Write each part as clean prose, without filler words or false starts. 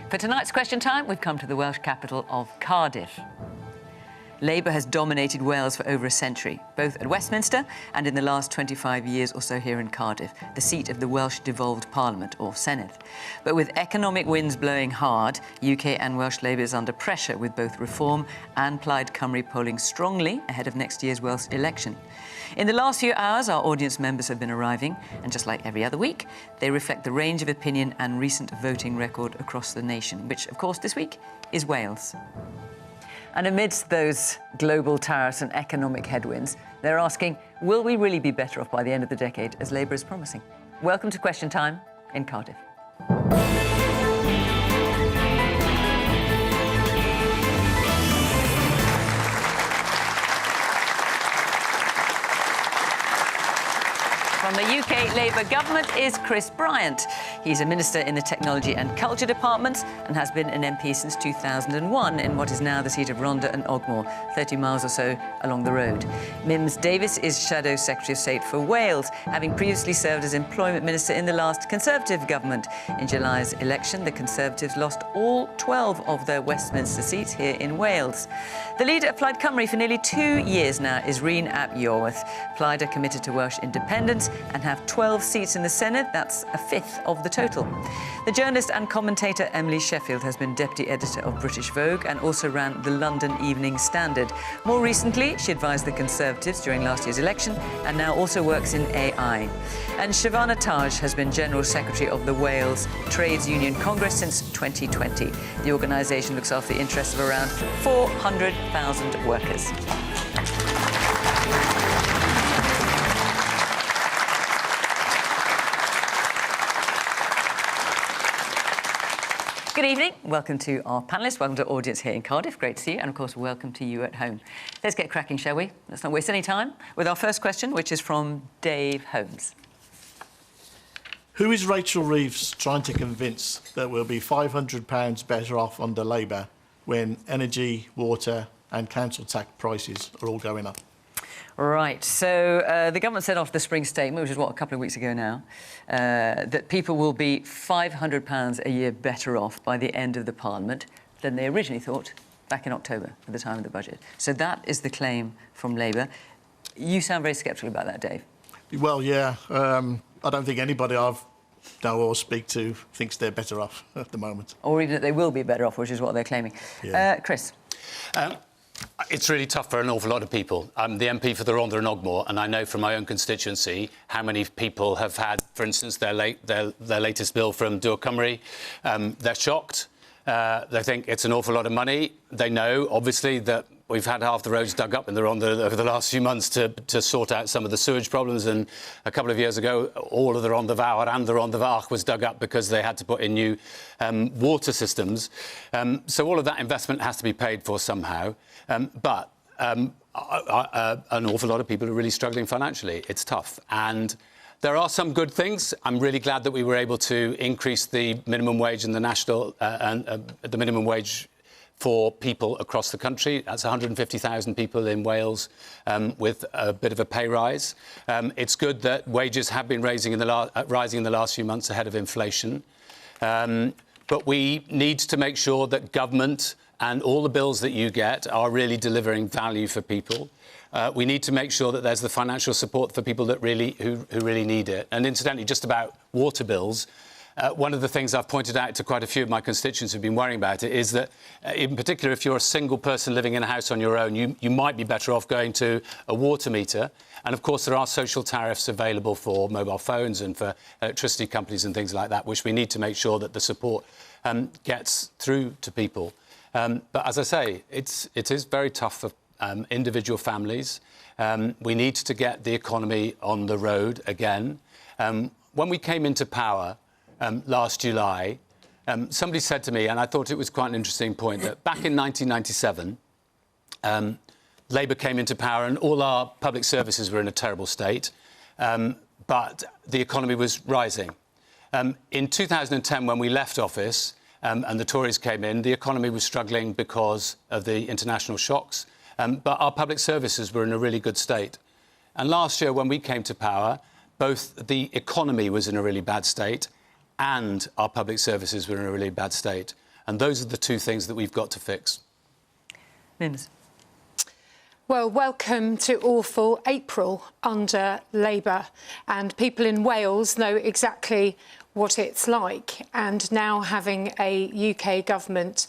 For tonight's question time, we've come to the Welsh capital of Cardiff. Labour has dominated Wales for over a century, both at Westminster and in the last 25 years or so here in Cardiff, the seat of the Welsh devolved Parliament, or Senedd. But with economic winds blowing hard, UK and Welsh Labour is under pressure, with both Reform and Plaid Cymru polling strongly ahead of next year's Welsh election. In the last few hours, our audience members have been arriving, and just like every other week, they reflect the range of opinion and recent voting record across the nation, which, of course, this week is Wales. And amidst those global tariffs and economic headwinds, they're asking, will we really be better off by the end of the decade, as Labour is promising? Welcome to Question Time in Cardiff. From the UK Labour government is Chris Bryant. He's a minister in the Technology and Culture departments and has been an MP since 2001 in what is now the seat of Rhun and Ogmore, 30 miles or so along the road. Mims Davies is Shadow Secretary of State for Wales, having previously served as Employment Minister in the last Conservative government. In July's election, the Conservatives lost all 12 of their Westminster seats here in Wales. The leader of Plaid Cymru for nearly 2 years now is Rhun ap Iorwerth. Plaid are committed to Welsh independence and have 12 seats in the Senedd. That's a fifth of the total. The journalist and commentator Emily Sheffield has been deputy editor of British Vogue and also ran the London Evening Standard. More recently, she advised the Conservatives during last year's election and now also works in AI. And Shavanah Taj has been General Secretary of the Wales Trades Union Congress since 2020. The organisation looks after the interests of around 400,000 workers. Good evening. Welcome to our panellists. Welcome to our audience here in Cardiff. Great to see you. And, of course, welcome to you at home. Let's get cracking, shall we? Let's not waste any time with our first question, which is from Dave Holmes. Who is Rachel Reeves trying to convince that we'll be £500 better off under Labour when energy, water and council tax prices are all going up? Right, so the government said after the spring statement, which is, a couple of weeks ago now, that people will be £500 a year better off by the end of the Parliament than they originally thought back in October at the time of the budget. So that is the claim from Labour. You sound very sceptical about that, Dave. Well, yeah. I don't think anybody I've know or speak to thinks they're better off at the moment. Or even that they will be better off, which is what they're claiming. Yeah. Chris? It's really tough for an awful lot of people. I'm the MP for the Rhun and Ogmore, and I know from my own constituency how many people have had, for instance, their latest bill from Devolution Cymru. They're shocked. They think it's an awful lot of money. They know, obviously, that we've had half the roads dug up in the Rhun over the last few months to sort out some of the sewage problems. And a couple of years ago, all of the Rhun Fawr and the Rhun Fach was dug up because they had to put in new water systems. So all of that investment has to be paid for somehow. But an awful lot of people are really struggling financially. It's tough. And there are some good things. I'm really glad that we were able to increase the minimum wage and the national the minimum wage for people across the country. That's 150,000 people in Wales with a bit of a pay rise. It's good that wages have been rising in the last few months ahead of inflation. But we need to make sure that government and all the bills that you get are really delivering value for people. We need to make sure that there's the financial support for people that who really need it. And incidentally, just about water bills, one of the things I've pointed out to quite a few of my constituents who've been worrying about it is that, in particular, if you're a single person living in a house on your own, you might be better off going to a water meter. And, of course, there are social tariffs available for mobile phones and for electricity companies and things like that, which we need to make sure that the support gets through to people. But, as I say, it is very tough for individual families. We need to get the economy on the road again. When we came into power last July, somebody said to me, and I thought it was quite an interesting point, that back in 1997, Labour came into power and all our public services were in a terrible state, but the economy was rising. In 2010, when we left office and the Tories came in, the economy was struggling because of the international shocks, but our public services were in a really good state. And last year, when we came to power, both the economy was in a really bad state and our public services were in a really bad state. And those are the two things that we've got to fix. Mims. Well, welcome to awful April under Labour, and people in Wales know exactly what it's like, and now having a UK government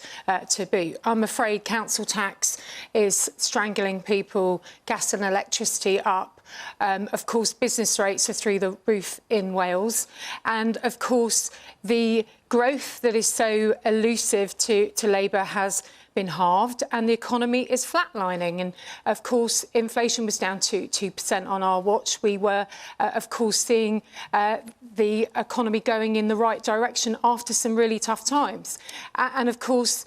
to boot. I'm afraid council tax is strangling people, gas and electricity up. Of course, business rates are through the roof in Wales. And of course, the growth that is so elusive to Labour has been halved, and the economy is flatlining. And of course, inflation was down to 2% on our watch. We were, of course, seeing the economy going in the right direction after some really tough times. And of course,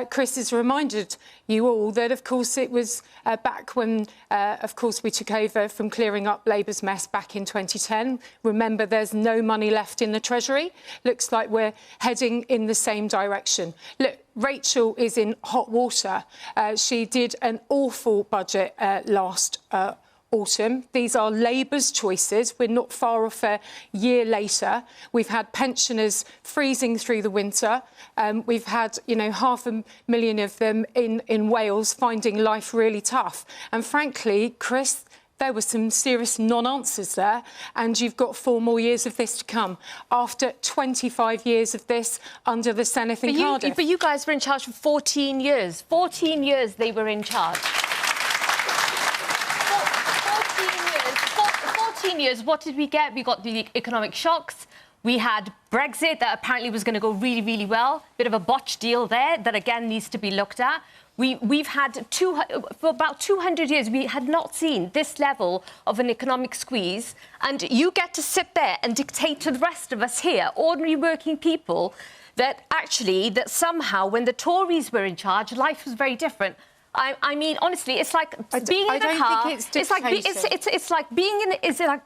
Chris has reminded you all that, of course, it was back when, of course, we took over from clearing up Labour's mess back in 2010. Remember, there's no money left in the Treasury. Looks like we're heading in the same direction. Look, Rachel is in hot water. She did an awful budget last autumn. These are Labour's choices. We're not far off a year later. We've had pensioners freezing through the winter. We've had, 500,000 of them in Wales finding life really tough. And frankly, Chris, there were some serious non-answers there, and you've got 4 more years of this to come after 25 years of this under the Senedd in Cardiff. But you guys were in charge for 14 years. 14 years they were in charge. 14 years, what did we get? We got the economic shocks. We had Brexit that apparently was going to go really, really well. Bit of a botched deal there that, again, needs to be looked at. We've had, for about 200 years, we had not seen this level of an economic squeeze. And you get to sit there and dictate to the rest of us here, ordinary working people, that somehow, when the Tories were in charge, life was very different. I mean, honestly, it's like being in a car. It's like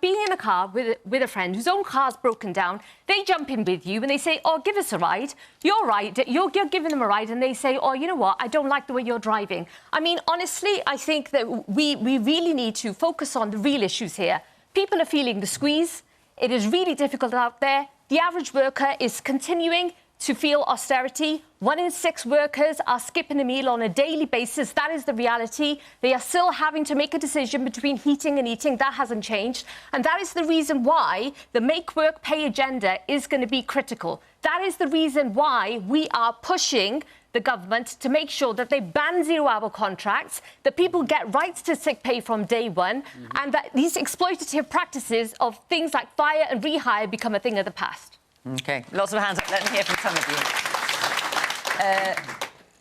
being in a car with a friend whose own car's broken down. They jump in with you and they say, "Oh, give us a ride." You're right. You're giving them a ride, and they say, "Oh, you know what? I don't like the way you're driving." I mean, honestly, I think that we really need to focus on the real issues here. People are feeling the squeeze. It is really difficult out there. The average worker is continuing to feel austerity. 1 in 6 workers are skipping a meal on a daily basis. That is the reality. They are still having to make a decision between heating and eating. That hasn't changed. And that is the reason why the Make Work Pay agenda is going to be critical. That is the reason why we are pushing the government to make sure that they ban zero-hour contracts, that people get rights to sick pay from day one, and that these exploitative practices of things like fire and rehire become a thing of the past. OK, lots of hands up. Let me hear from some of you.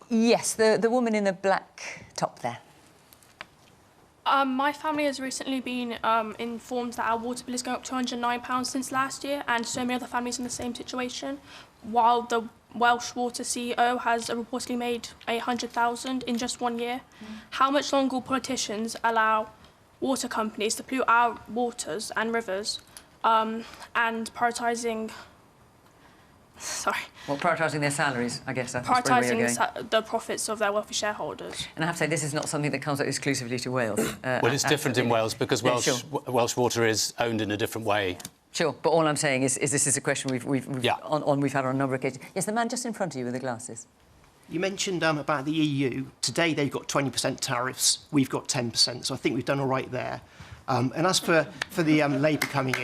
Yes, the woman in the black top there. My family has recently been informed that our water bill is going up £209 since last year, and so many other families in the same situation, while the Welsh water CEO has reportedly made £100,000 in just 1 year. How much longer will politicians allow water companies to pollute our waters and rivers and prioritising... Sorry. Well, prioritising their salaries, I guess. Prioritising the profits of their wealthy shareholders. And I have to say, this is not something that comes exclusively to Wales. Well, it's different in Wales because Welsh water is owned in a different way. Sure, but all I'm saying is this is a question we've had on a number of occasions. Yes, the man just in front of you with the glasses. You mentioned about the EU. Today they've got 20% tariffs. We've got 10%, so I think we've done all right there. And as for the Labour coming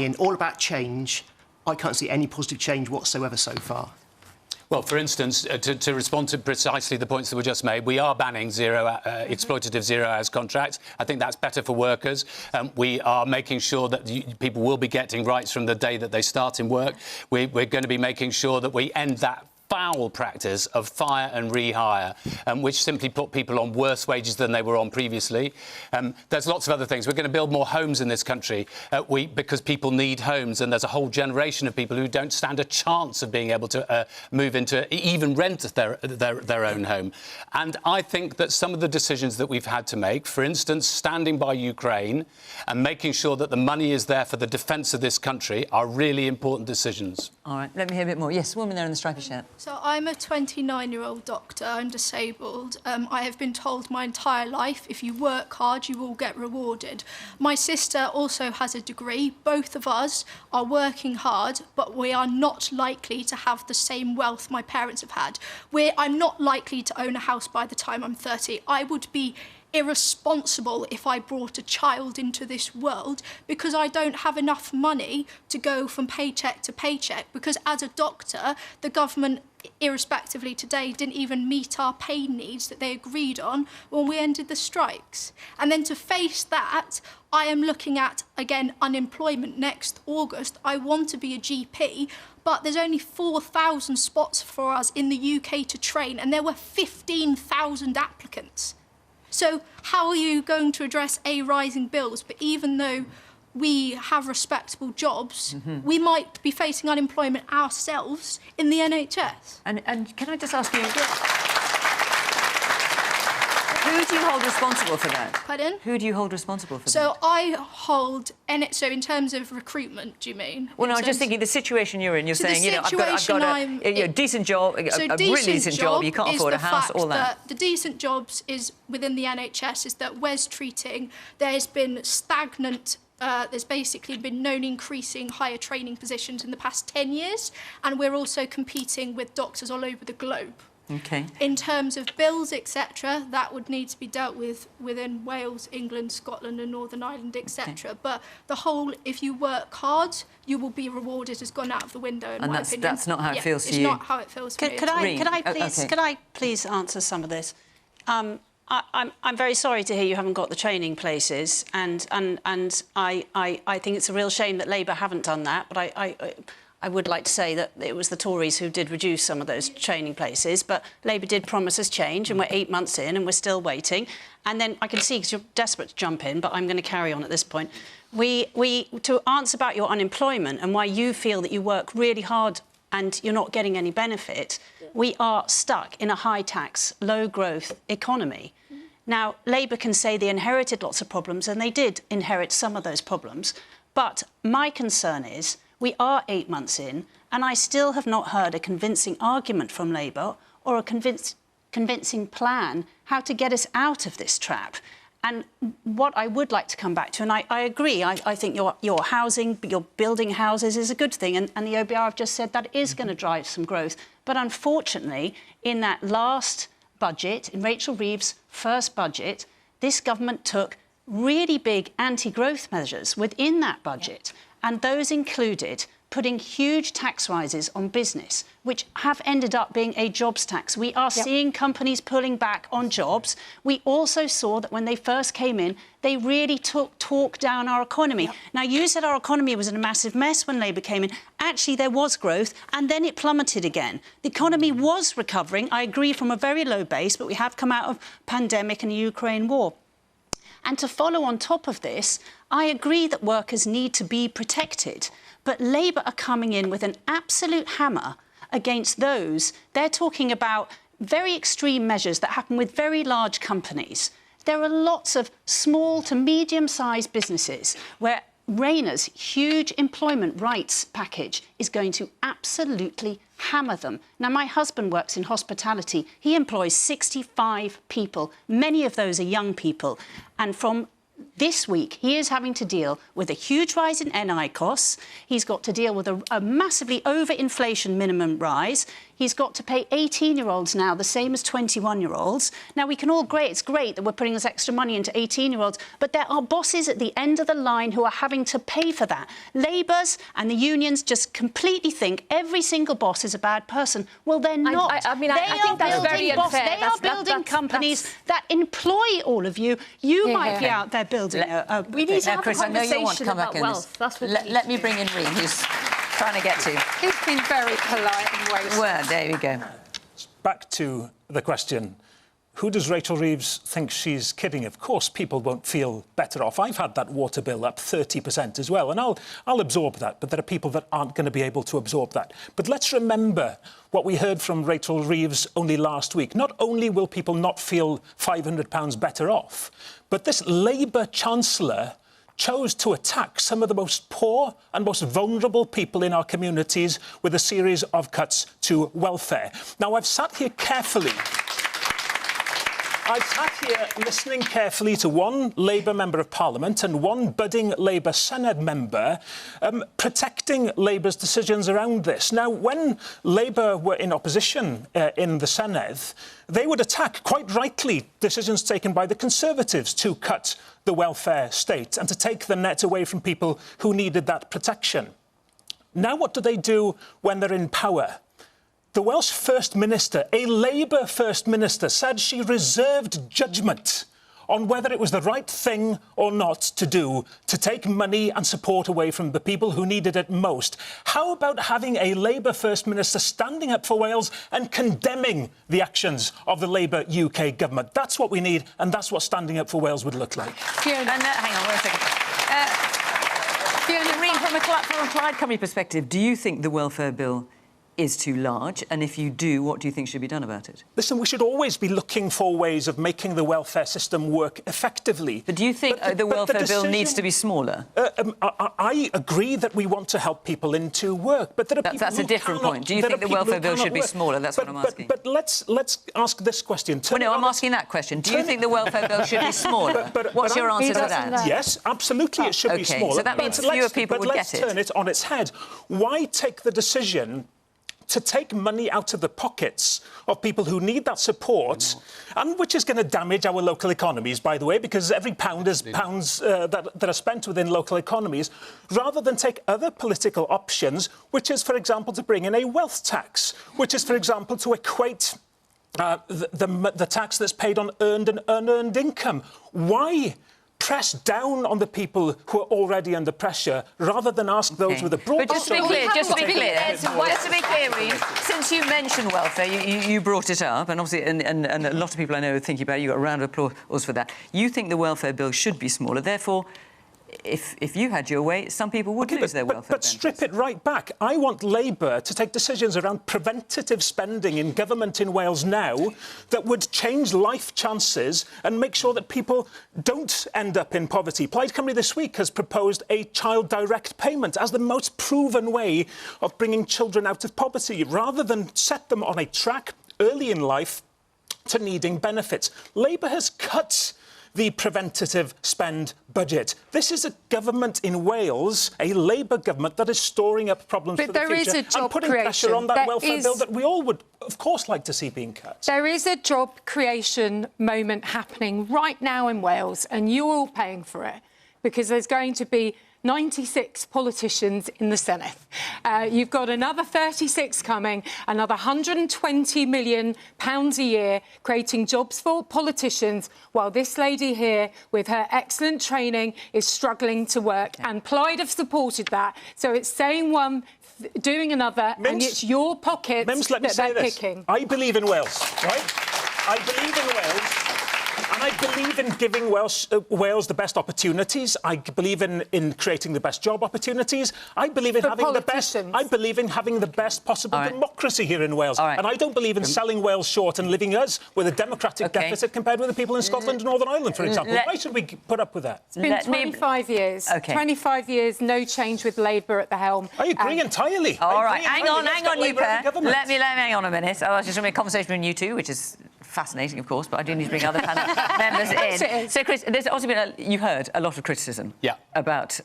in, all about change. I can't see any positive change whatsoever so far. Well, for instance, to respond to precisely the points that were just made, we are banning exploitative zero-hours contracts. I think that's better for workers. We are making sure that people will be getting rights from the day that they start in work. We're going to be making sure that we end that foul practice of fire and rehire, which simply put people on worse wages than they were on previously. There's lots of other things. We're going to build more homes in this country because people need homes, and there's a whole generation of people who don't stand a chance of being able to move into, even rent their own home. And I think that some of the decisions that we've had to make, for instance, standing by Ukraine and making sure that the money is there for the defence of this country, are really important decisions. All right, let me hear a bit more. Yes, woman there in the stripy shirt. So I'm a 29-year-old doctor. I'm disabled. I have been told my entire life, if you work hard, you will get rewarded. My sister also has a degree. Both of us are working hard, but we are not likely to have the same wealth my parents have had. I'm not likely to own a house by the time I'm 30. I would be irresponsible if I brought a child into this world because I don't have enough money to go from paycheck to paycheck, because as a doctor, the government, irrespectively today, didn't even meet our pay needs that they agreed on when we ended the strikes. And then to face that, I am looking at, again, unemployment next August. I want to be a GP, but there's only 4,000 spots for us in the UK to train, and there were 15,000 applicants. So how are you going to address rising bills? But even though we have respectable jobs, we might be facing unemployment ourselves in the NHS. And can I just ask you, who do you hold responsible for that? Pardon? Who do you hold responsible for that? So I hold, so in terms of recruitment, do you mean? Well, no, I'm just thinking the situation you're in. You're saying, you know, I've got a decent job, a really decent job, you can't afford a house, all that. The decent jobs is within the NHS is that Wes treating, there's been stagnant. There's basically been no increasing higher training positions in the past 10 years, and we're also competing with doctors all over the globe. Okay. In terms of bills, etc., that would need to be dealt with within Wales, England, Scotland and Northern Ireland, etc. Okay. But the whole, if you work hard, you will be rewarded, has gone out of the window, in my opinion. And that's not how it feels to you? It's not how it feels to me. Could I please answer some of this? I'm very sorry to hear you haven't got the training places, and I think it's a real shame that Labour haven't done that, but I would like to say that it was the Tories who did reduce some of those training places, but Labour did promise us change, and we're 8 months in and we're still waiting. And then I can see, because you're desperate to jump in, but I'm going to carry on at this point. To answer about your unemployment and why you feel that you work really hard and you're not getting any benefit, we are stuck in a high-tax, low-growth economy. Now, Labour can say they inherited lots of problems, and they did inherit some of those problems, but my concern is we are 8 months in, and I still have not heard a convincing argument from Labour or a convincing plan how to get us out of this trap. And what I would like to come back to, and I agree, I think your housing, your building houses is a good thing, and the OBR have just said that is going to drive some growth. But unfortunately, in that last budget, in Rachel Reeves' first budget, this government took really big anti-growth measures within that budget. And those included putting huge tax rises on business, which have ended up being a jobs tax. We are seeing companies pulling back on jobs. We also saw that when they first came in, they really talked down our economy. Now, you said our economy was in a massive mess when Labour came in. Actually, there was growth, and then it plummeted again. The economy was recovering, I agree, from a very low base, but we have come out of pandemic and the Ukraine war. And to follow on top of this, I agree that workers need to be protected, but Labour are coming in with an absolute hammer against those. They're talking about very extreme measures that happen with very large companies. There are lots of small to medium-sized businesses where Rayner's huge employment rights package is going to absolutely hammer them. Now, my husband works in hospitality. He employs 65 people. Many of those are young people. And from this week, he is having to deal with a huge rise in NI costs. He's got to deal with a massively over-inflation minimum rise. He's got to pay 18-year-olds now the same as 21-year-olds. Now, we can all agree it's great that we're putting this extra money into 18-year-olds, but there are bosses at the end of the line who are having to pay for that. Labour's and the unions just completely think every single boss is a bad person. Well, they're not. I think that's very unfair. They are building companies that employ all of you. You might be out there building we need to have Chris, a conversation about wealth. That's what let me bring in Rhun, who's trying to get to. He's been very polite and waiting. Well, there we go. Back to the question. Who does Rachel Reeves think she's kidding? Of course, people won't feel better off. I've had that water bill up 30% as well, and I'll absorb that, but there are people that aren't going to be able to absorb that. But let's remember what we heard from Rachel Reeves only last week. Not only will people not feel £500 better off, but this Labour Chancellor chose to attack some of the most poor and most vulnerable people in our communities with a series of cuts to welfare. Now, I've sat here listening carefully to one Labour Member of Parliament and one budding Labour Senedd member protecting Labour's decisions around this. Now, when Labour were in opposition in the Senedd, they would attack, quite rightly, decisions taken by the Conservatives to cut the welfare state and to take the net away from people who needed that protection. Now, what do they do when they're in power? The Welsh First Minister, a Labour First Minister, said she reserved judgment on whether it was the right thing or not to do to take money and support away from the people who needed it most. How about having a Labour First Minister standing up for Wales and condemning the actions of the Labour UK government? That's what we need, and that's what standing up for Wales would look like. Fiona, hang on 1 second. Fiona, from a Plaid Cymru perspective, do you think the welfare bill is too large? And if you do, what do you think should be done about it? Listen, we should always be looking for ways of making the welfare system work effectively. But do you think the welfare bill needs to be smaller? I agree that we want to help people into work, but there are people that's a different point. Do you think the welfare bill should be smaller? That's what I'm asking. But let's ask this question. Well, no, I'm asking that question. Do you think the welfare bill should be smaller? What's your answer to that? Yes, absolutely, it should be smaller. So that means fewer people would get it. But let's turn it on its head. Why take the decision to take money out of the pockets of people who need that support, and which is going to damage our local economies, by the way, because every pound is pounds that are spent within local economies, rather than take other political options, which is, for example, to bring in a wealth tax, which is, for example, to equate the tax that's paid on earned and unearned income. Why press down on the people who are already under pressure, rather than ask those with a broad... But just to be clear, Rhun, since you mentioned welfare, you brought it up, and obviously, and a lot of people I know are thinking about it, you got a round of applause for that. You think the welfare bill should be smaller, therefore, if you had your way, some people would lose their welfare benefits. But strip it right back. I want Labour to take decisions around preventative spending in government in Wales now that would change life chances and make sure that people don't end up in poverty. Plaid Cymru this week has proposed a child direct payment as the most proven way of bringing children out of poverty, rather than set them on a track early in life to needing benefits. Labour has cut the preventative spend budget. This is a government in Wales, a Labour government, that is storing up problems for the future. But there is a job putting pressure on that welfare bill that we all would, of course, like to see being cut. There is a job creation moment happening right now in Wales, and you're all paying for it, because there's going to be 96 politicians in the Senedd. You've got another 36 coming, another £120 million a year, creating jobs for politicians, while this lady here, with her excellent training, is struggling to work. And Plaid have supported that. So it's saying one, doing another, and it's your pockets that they're picking. I believe in Wales, right? I believe in Wales. And I believe in giving Wales the best opportunities. I believe in creating the best job opportunities. I believe in having the best possible democracy here in Wales. And I don't believe in selling Wales short and leaving us with a democratic deficit compared with the people in Scotland and Northern Ireland, for example. Why should we put up with that? It's been 25 years. 25 years, no change with Labour at the helm. I agree entirely. All right, hang on, you pair. Let me hang on a minute. I was just going to be a conversation with you two, which is fascinating, of course, but I do need to bring other panel members in. So, Chris, there's also been, you heard a lot of criticism about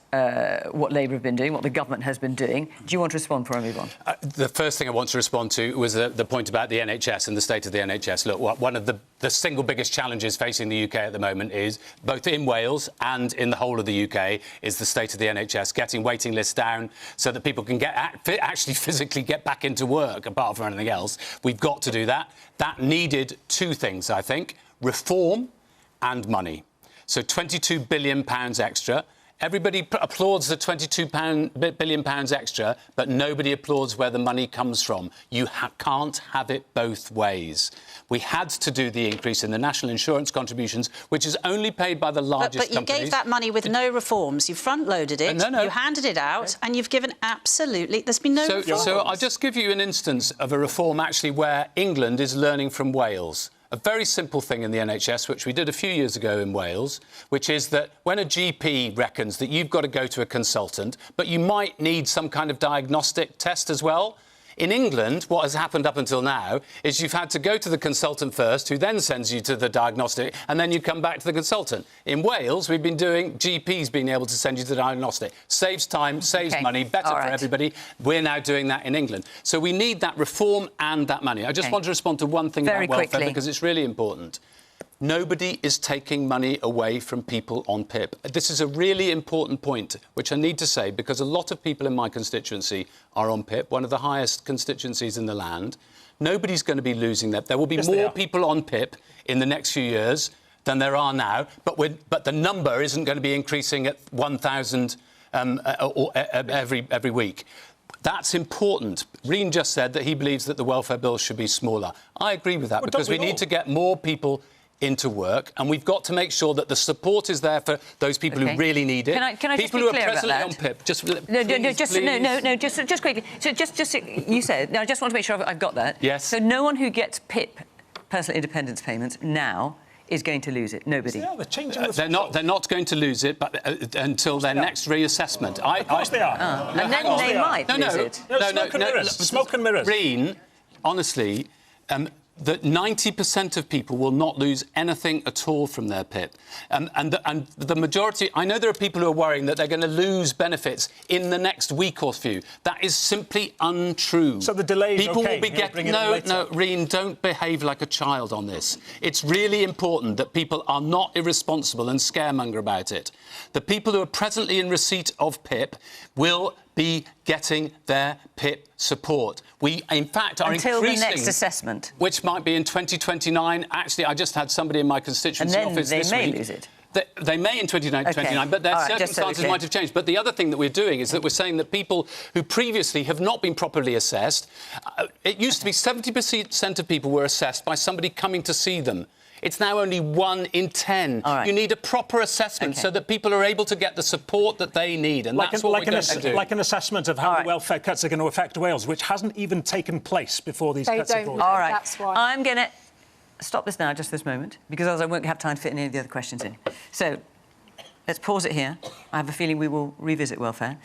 what Labour have been doing, what the government has been doing. Do you want to respond before I move on? The first thing I want to respond to was the point about the NHS and the state of the NHS. Look, one of the single biggest challenges facing the UK at the moment is, both in Wales and in the whole of the UK, is the state of the NHS, getting waiting lists down so that people can actually physically get back into work, apart from anything else. We've got to do that. That needed two things, I think: reform and money. So £22 billion extra. Everybody applauds the £22 billion extra, but nobody applauds where the money comes from. You can't have it both ways. We had to do the increase in the national insurance contributions, which is only paid by the largest companies. But you gave that money with no reforms. You front-loaded it, you handed it out, and you've given absolutely... There's been no reforms. So I'll just give you an instance of a reform, actually, where England is learning from Wales. a very simple thing in the NHS, which we did a few years ago in Wales, which is that when a GP reckons that you've got to go to a consultant, but you might need some kind of diagnostic test as well. In England, what has happened up until now is you've had to go to the consultant first, who then sends you to the diagnostic, and then you come back to the consultant. In Wales, we've been doing GPs being able to send you to the diagnostic. Saves time, saves money, better for everybody. We're now doing that in England. So we need that reform and that money. I just want to respond to one thing about welfare, because it's really important. Nobody is taking money away from people on PIP. This is a really important point, which I need to say, because a lot of people in my constituency are on PIP, one of the highest constituencies in the land. Nobody's going to be losing that. There will be more people on PIP in the next few years than there are now, but the number isn't going to be increasing at 1,000 every week. That's important. Rhun just said that he believes that the welfare bill should be smaller. I agree with that, because we need to get more people into work, and we've got to make sure that the support is there for those people who really need it. Can I people just be who clear are presently about on that? PIP. Just quickly. So just you said. Now, I just want to make sure I've got that. Yes. So no one who gets PIP, personal independence payments, now is going to lose it. Nobody. Yeah, they're changing the they're not going to lose it, but until their next reassessment. Of course they are. And then they might lose it. No, smoke and mirrors. Rhun, honestly, that 90% of people will not lose anything at all from their PIP. And the majority... I know there are people who are worrying that they're going to lose benefits in the next week or few. That is simply untrue. So the delay is people okay. will be getting... No, Rhun, don't behave like a child on this. It's really important that people are not irresponsible and scaremonger about it. The people who are presently in receipt of PIP will be getting their PIP support. We, in fact, are until increasing... the next assessment. Which might be in 2029. Actually, I just had somebody in my constituency office this week. And then they may lose it. They may in 2029, but their circumstances might have changed. But the other thing that we're doing is that we're saying that people who previously have not been properly assessed... it used to be 70% of people were assessed by somebody coming to see them. It's now only 1 in 10. You need a proper assessment so that people are able to get the support that they need, and that's what we're going to do. Like an assessment of how the welfare cuts are going to affect Wales, which hasn't even taken place before these cuts are brought in. All right. That's why. I'm going to stop this now, just this moment, because otherwise I won't have time to fit any of the other questions in. So let's pause it here. I have a feeling we will revisit welfare.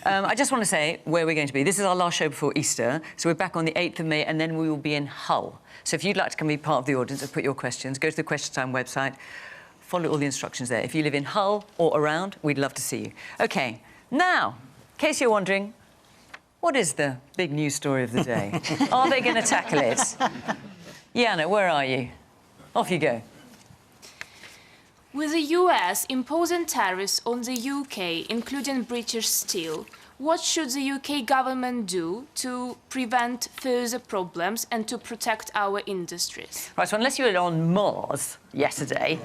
I just want to say where we're going to be. This is our last show before Easter, so we're back on the 8th of May, and then we will be in Hull. So if you'd like to come be part of the audience and put your questions, go to the Question Time website, follow all the instructions there. If you live in Hull or around, we'd love to see you. OK, now, in case you're wondering, what is the big news story of the day? Are they going to tackle it? Yana, where are you? Off you go. With the US imposing tariffs on the UK, including British steel, what should the UK government do to prevent further problems and to protect our industries? Right, so unless you were on Mars yesterday,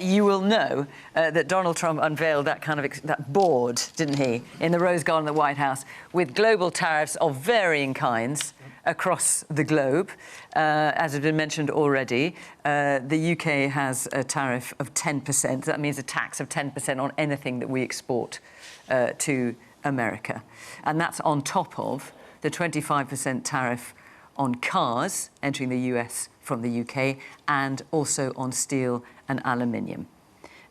you will know that Donald Trump unveiled that kind of that board, didn't he, in the Rose Garden of the White House, with global tariffs of varying kinds across the globe. As has been mentioned already, the UK has a tariff of 10%. That means a tax of 10% on anything that we export to America. And that's on top of the 25% tariff on cars entering the US from the UK and also on steel and aluminium.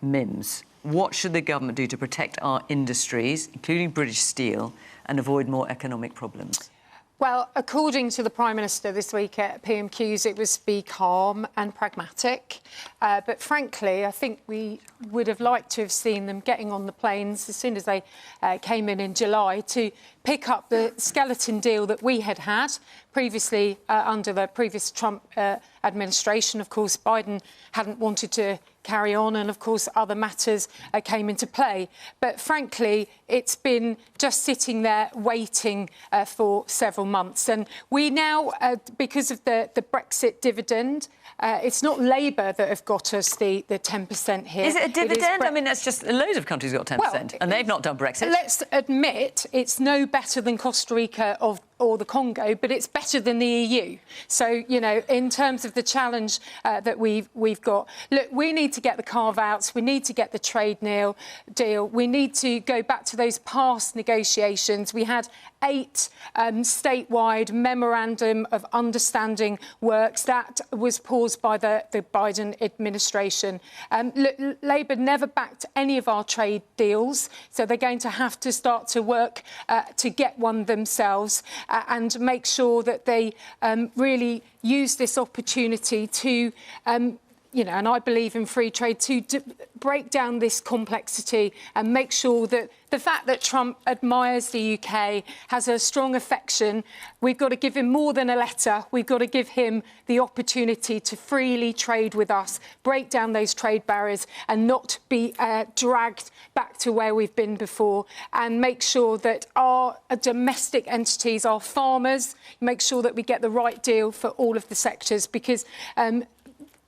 Mims, what should the government do to protect our industries, including British steel, and avoid more economic problems? Well, according to the Prime Minister this week at PMQs, it was be calm and pragmatic. But frankly, I think we would have liked to have seen them getting on the planes as soon as they came in July to pick up the skeleton deal that we had previously under the previous Trump administration. Of course, Biden hadn't wanted to carry on, and of course other matters came into play. But frankly, it's been just sitting there waiting for several months. And we now, because of the Brexit dividend, it's not Labour that have got us the 10% here. Is it a dividend? I mean, that's just loads of countries got 10%, and they've not done Brexit. Let's admit it's no better than Costa Rica of or the Congo, but it's better than the EU. So, you know, in terms of the challenge that we've got, look, we need to get the carve-outs, we need to get the trade deal, we need to go back to those past negotiations. We had 8 statewide memorandum of understanding works that was paused by the Biden administration. Labour never backed any of our trade deals, so they're going to have to start to work to get one themselves and make sure that they really use this opportunity to you know, and I believe in free trade, to break down this complexity and make sure that the fact that Trump admires the UK, has a strong affection, we've got to give him more than a letter. We've got to give him the opportunity to freely trade with us, break down those trade barriers and not be dragged back to where we've been before, and make sure that our domestic entities, our farmers, make sure that we get the right deal for all of the sectors, because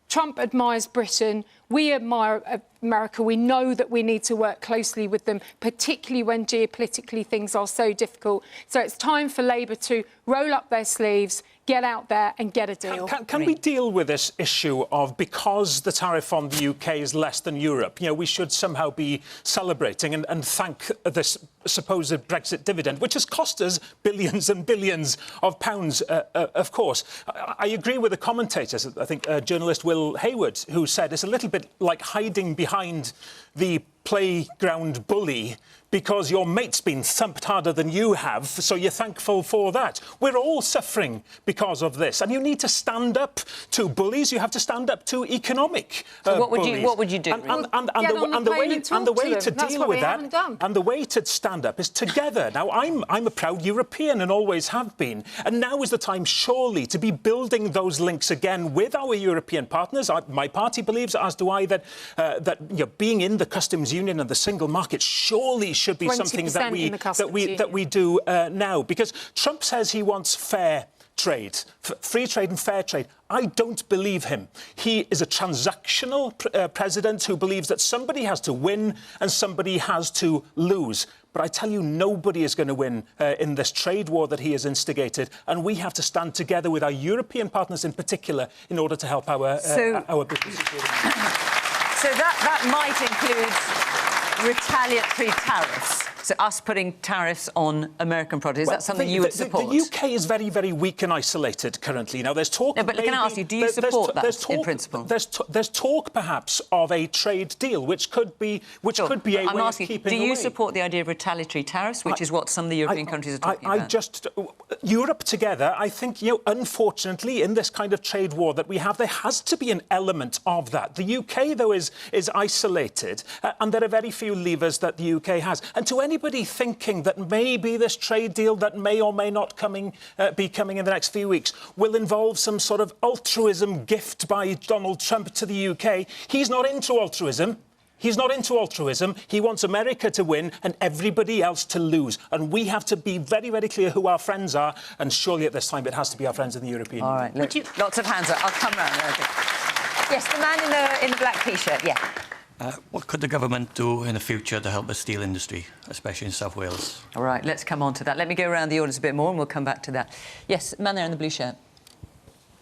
Trump admires Britain. We admire America. We know that we need to work closely with them, particularly when geopolitically things are so difficult. So it's time for Labour to roll up their sleeves, get out there and get a deal. Can we deal with this issue of, because the tariff on the UK is less than Europe, you know, we should somehow be celebrating and thank this supposed Brexit dividend, which has cost us billions and billions of pounds, of course. I agree with the commentators. I think journalist Will Hayward, who said it's a little bit like hiding behind the playground bully because your mate's been thumped harder than you have, so you're thankful for that. We're all suffering because of this, and you need to stand up to bullies. You have to stand up to economic bullies. What would you do? And the way to deal with that, and the way to stand up is together. Now, I'm a proud European and always have been, and now is the time, surely, to be building those links again with our European partners. My party believes, as do I, that you know, being in the customs union and the single market surely should be something that we do now, because Trump says he wants fair trade, free trade and fair trade. I don't believe him. He is a transactional president who believes that somebody has to win and somebody has to lose. But I tell you, nobody is going to win in this trade war that he has instigated, and we have to stand together with our European partners in particular in order to help our business. So that might include retaliatory tariffs. So us putting tariffs on American products, is that something you would support? The UK is very, very weak and isolated currently. Now, there's talk... No, but can I ask you, do you support that in principle? There's talk, perhaps, of a trade deal, which could be a way of keeping away. Do you support the idea of retaliatory tariffs, which is what some of the European countries are talking about? Europe together, I think, you know, unfortunately, in this kind of trade war that we have, there has to be an element of that. The UK, though, is isolated, and there are very few levers that the UK has. And to anybody thinking that maybe this trade deal that may or may not be coming in the next few weeks will involve some sort of altruism gift by Donald Trump to the UK, he's not into altruism. He's not into altruism. He wants America to win and everybody else to lose. And we have to be very, very clear who our friends are. And surely at this time it has to be our friends in the European Union. All right, look, lots of hands up. I'll come round. Yes, the man in the black T-shirt, yeah. What could the government do in the future to help the steel industry, especially in South Wales? All right, let's come on to that. Let me go around the audience a bit more and we'll come back to that. Yes, man there in the blue shirt.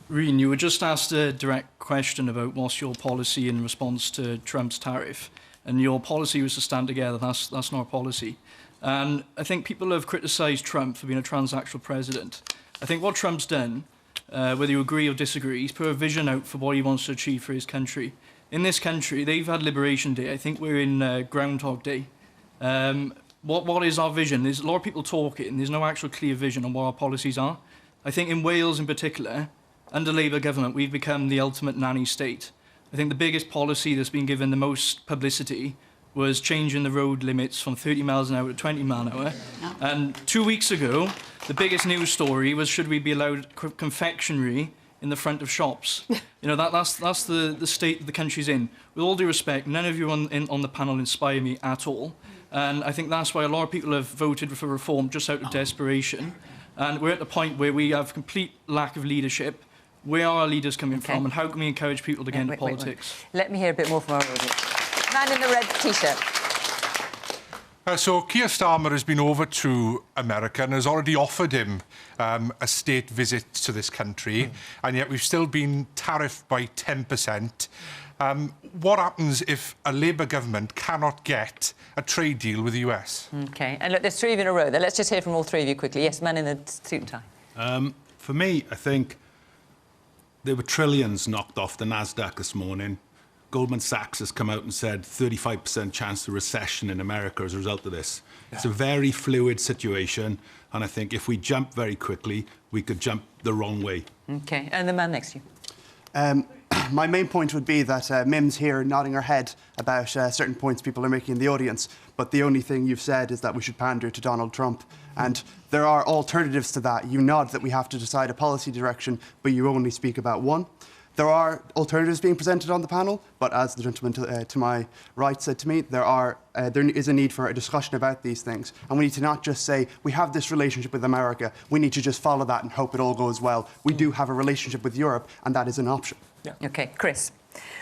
Rhun, you were just asked a direct question about what's your policy in response to Trump's tariff, and your policy was to stand together. That's not our policy. And I think people have criticised Trump for being a transactional president. I think what Trump's done, whether you agree or disagree, he's put a vision out for what he wants to achieve for his country. In this country, they've had Liberation Day. I think we're in Groundhog Day. What is our vision? There's a lot of people talking. There's no actual clear vision on what our policies are. I think in Wales in particular, under Labour government, we've become the ultimate nanny state. I think the biggest policy that's been given the most publicity was changing the road limits from 30 miles an hour to 20 miles an hour. And 2 weeks ago, the biggest news story was, should we be allowed confectionery in the front of shops? You know, that's the state the country's in. With all due respect, none of you on the panel inspire me at all. And I think that's why a lot of people have voted for reform just out of desperation. And we're at the point where we have complete lack of leadership. Where are our leaders coming from, and how can we encourage people to get into politics? Let me hear a bit more from our audience. Man in the red T-shirt. So Keir Starmer has been over to America and has already offered him a state visit to this country, and yet we've still been tariffed by 10%. What happens if a Labour government cannot get a trade deal with the US? OK, and look, there's three of you in a row there. Let's just hear from all three of you quickly. Yes, man in the suit and tie. For me, I think there were trillions knocked off the NASDAQ this morning. Goldman Sachs has come out and said 35% chance of recession in America as a result of this. Yeah. It's a very fluid situation, and I think if we jump very quickly, we could jump the wrong way. OK, and the man next to you. My main point would be that Mims here nodding her head about certain points people are making in the audience, but the only thing you've said is that we should pander to Donald Trump. And there are alternatives to that. You nod that we have to decide a policy direction, but you only speak about one. There are alternatives being presented on the panel, but as the gentleman to my right said to me, there is a need for a discussion about these things. And we need to not just say, we have this relationship with America, we need to just follow that and hope it all goes well. We do have a relationship with Europe, and that is an option. Yeah. OK, Chris,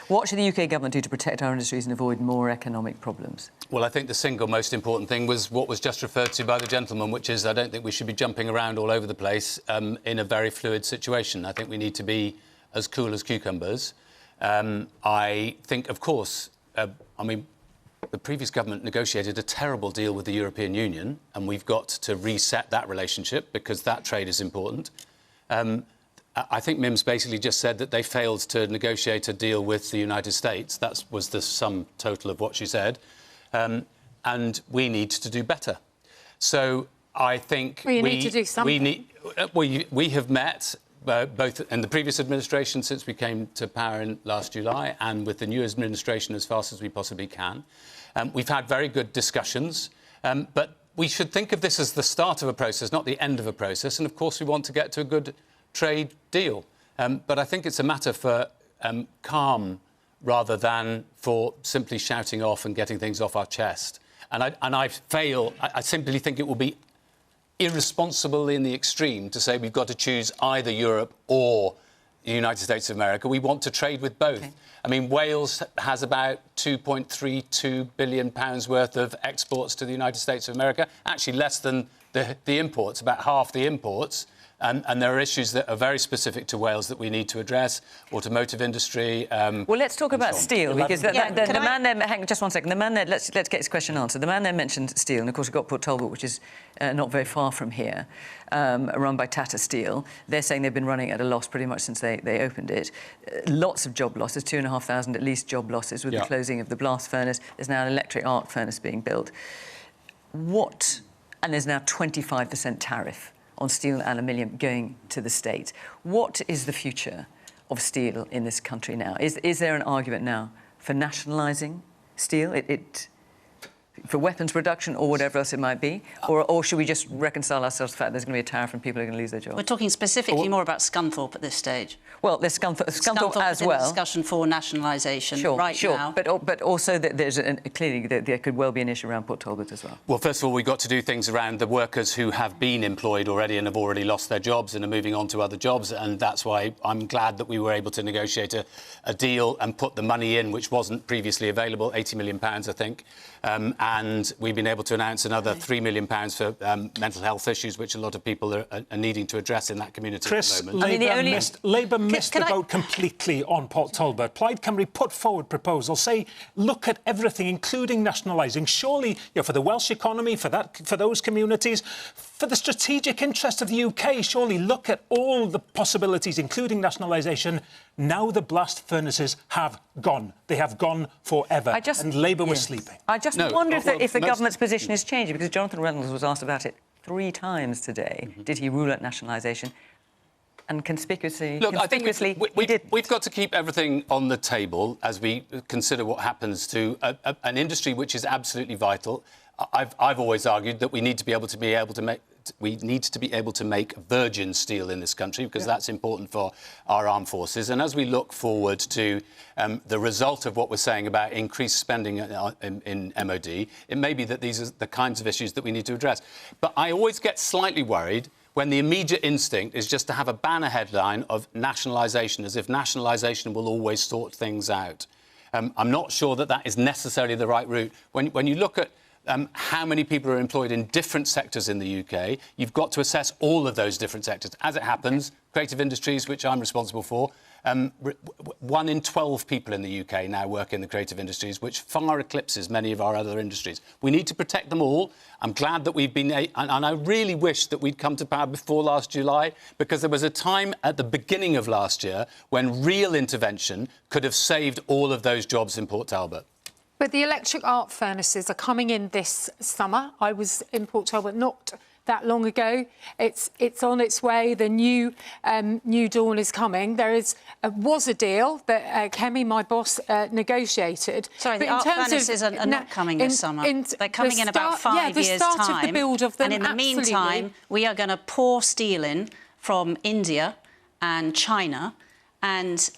what should the UK government do to protect our industries and avoid more economic problems? Well, I think the single most important thing was what was just referred to by the gentleman, which is I don't think we should be jumping around all over the place in a very fluid situation. I think we need to be as cool as cucumbers. I think, of course, I mean, the previous government negotiated a terrible deal with the European Union, and we've got to reset that relationship because that trade is important. I think Mims basically just said that they failed to negotiate a deal with the United States. That was the sum total of what she said. And we need to do better. So I think we need to do something. We have met both in the previous administration since we came to power in last July and with the new administration as fast as we possibly can. We've had very good discussions, but we should think of this as the start of a process, not the end of a process. And, of course, we want to get to a good trade deal. But I think it's a matter for calm rather than for simply shouting off and getting things off our chest. And I simply think it will be irresponsible in the extreme to say we've got to choose either Europe or the United States of America. We want to trade with both. Okay. I mean, Wales has about £2.32 billion worth of exports to the United States of America, actually less than the imports, about half the imports. And there are issues that are very specific to Wales that we need to address, automotive industry. Well, let's talk about steel, because the man there... Hang on, just one second. The man there... Let's get his question answered. The man there mentioned steel, and, of course, we've got Port Talbot, which is not very far from here, run by Tata Steel. They're saying they've been running at a loss pretty much since they opened it. Lots of job losses, 2,500 at least job losses with the closing of the blast furnace. There's now an electric arc furnace being built. And there's now 25% tariff on steel and aluminium going to the States. What is the future of steel in this country now? Is there an argument now for nationalising steel, for weapons production or whatever else it might be? Or should we just reconcile ourselves to the fact there's going to be a tariff and people are going to lose their jobs? We're talking specifically more about Scunthorpe at this stage. Well, there's Scunthorpe as well. Discussion for nationalisation now. But also that there's clearly there could well be an issue around Port Talbot as well. Well, first of all, we've got to do things around the workers who have been employed already and have already lost their jobs and are moving on to other jobs, and that's why I'm glad that we were able to negotiate a deal and put the money in, which wasn't previously available, £80 million, I think, and we've been able to announce another £3 million for mental health issues, which a lot of people are needing to address in that community Chris, at the moment. Labour missed the boat completely on Port Talbot. Plaid Cymru put forward proposals, say, look at everything, including nationalising. Surely, for the Welsh economy, for those communities, for the strategic interest of the UK, surely look at all the possibilities, including nationalisation. Now the blast furnaces have gone. They have gone forever. And Labour was sleeping. I just wonder if the government's position is changing, because Jonathan Reynolds was asked about it 3 times today. Did he rule out nationalisation? And conspicuously, I think we've got to keep everything on the table as we consider what happens to an industry which is absolutely vital. I've always argued that we need to be able to make virgin steel in this country, because that's important for our armed forces. And as we look forward to the result of what we're saying about increased spending in MOD, it may be that these are the kinds of issues that we need to address. But I always get slightly worried when the immediate instinct is just to have a banner headline of nationalisation, as if nationalisation will always sort things out. I'm not sure that is necessarily the right route. When you look at how many people are employed in different sectors in the UK. You've got to assess all of those different sectors. As it happens, creative industries, which I'm responsible for, 1 in 12 people in the UK now work in the creative industries, which far eclipses many of our other industries. We need to protect them all. I'm glad that we've been... And I really wish that we'd come to power before last July, because there was a time at the beginning of last year when real intervention could have saved all of those jobs in Port Talbot. But the electric arc furnaces are coming in this summer. I was in Port Talbot not that long ago. It's on its way. The new dawn is coming. There was a deal that Kemi, my boss, negotiated. Sorry, but the arc furnaces are not coming this summer. They're coming in about 5 years' time. The start of the build of them, and in the meantime, we are going to pour steel in from India and China. And